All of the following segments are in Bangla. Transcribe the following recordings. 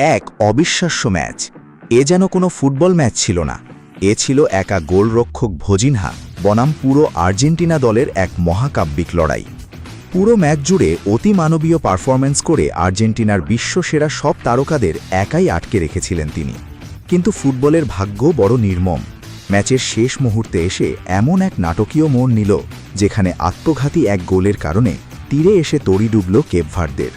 এক অবিশ্বাস্য ম্যাচ। এ যেন কোনো ফুটবল ম্যাচ ছিল না, এ ছিল একা গোলরক্ষক ভোজিনহা বনাম পুরো আর্জেন্টিনা দলের এক মহাকাব্যিক লড়াই। পুরো ম্যাচ জুড়ে অতিমানবীয় পারফরম্যান্স করে আর্জেন্টিনার বিশ্বসেরা সব তারকাদের একাই আটকে রেখেছিলেন তিনি। কিন্তু ফুটবলের ভাগ্য বড় নির্মম। ম্যাচের শেষ মুহূর্তে এসে এমন এক নাটকীয় মোড় নিল, যেখানে আত্মঘাতী এক গোলের কারণে তীরে এসে তড়ি ডুবল কেপ ভার্দের।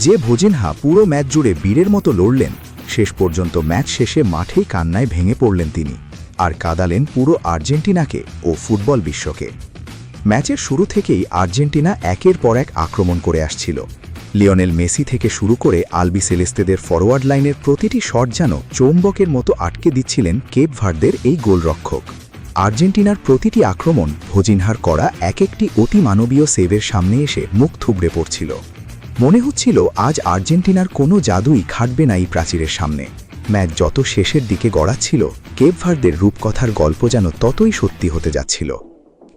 যে ভোজিনহা পুরো ম্যাচ জুড়ে বীরের মতো লড়লেন, শেষ পর্যন্ত ম্যাচ শেষে মাঠেই কান্নায় ভেঙে পড়লেন তিনি, আর কাঁদালেন পুরো আর্জেন্টিনাকে ও ফুটবল বিশ্বকে। ম্যাচের শুরু থেকেই আর্জেন্টিনা একের পর এক আক্রমণ করে আসছিল। লিওনেল মেসি থেকে শুরু করে আলবি সেলেস্তেদের ফরওয়ার্ড লাইনের প্রতিটি শট যেন চৌম্বকের মতো আটকে দিচ্ছিলেন কেপ ভার্দের এই গোলরক্ষক। আর্জেন্টিনার প্রতিটি আক্রমণ ভোজিনহার করা এক একটি অতিমানবীয় সেভের সামনে এসে মুখ থুবড়ে পড়ছিল। মনে হচ্ছিল আজ আর্জেন্টিনার কোনো জাদুই খাটবে না এই প্রাচীরের সামনে। ম্যাচ যত শেষের দিকে গড়াচ্ছিল, কেপ ভার্দের রূপকথার গল্প যেন ততই সত্যি হতে যাচ্ছিল।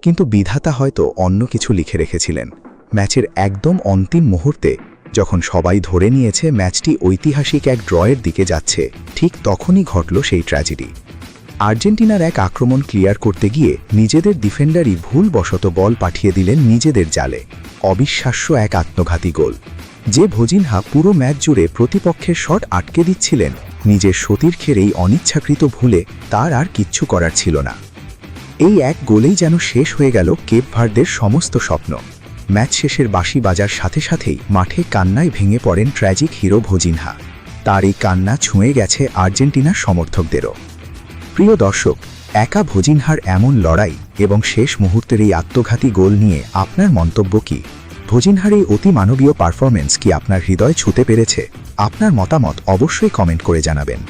কিন্তু বিধাতা হয়তো অন্য কিছু লিখে রেখেছিলেন। ম্যাচের একদম অন্তিম মুহূর্তে যখন সবাই ধরে নিয়েছে ম্যাচটি ঐতিহাসিক এক ড্রয়ের দিকে যাচ্ছে, ঠিক তখনই ঘটল সেই ট্র্যাজেডি। আর্জেন্টিনার এক আক্রমণ ক্লিয়ার করতে গিয়ে নিজেদের ডিফেন্ডারই ভুলবশত বল পাঠিয়ে দিলেন নিজেদের জালে। অবিশ্বাস্য এক আত্মঘাতী গোল। যে ভোজিনহা পুরো ম্যাচ জুড়ে প্রতিপক্ষের শট আটকে দিচ্ছিলেন, নিজের সতীর্থের এই অনিচ্ছাকৃত ভুলে তার আর কিচ্ছু করার ছিল না। এই এক গোলেই যেন শেষ হয়ে গেল কেপ ভার্দের সমস্ত স্বপ্ন। ম্যাচ শেষের বাঁশি বাজার সাথে সাথেই মাঠে কান্নায় ভেঙে পড়েন ট্র্যাজিক হিরো ভোজিনহা। তার এই কান্না ছুঁয়ে গেছে আর্জেন্টিনার সমর্থকদেরও। প্রিয় দর্শক, একা ভোজিনহার এমন লড়াই এবং শেষ মুহূর্তের এই আত্মঘাতী গোল নিয়ে আপনার মন্তব্য কি? ভোজিনহার এই অতিমানবীয় পারফরম্যান্স কি আপনার হৃদয় ছুঁতে পেরেছে? আপনার মতামত অবশ্যই কমেন্ট করে জানাবেন।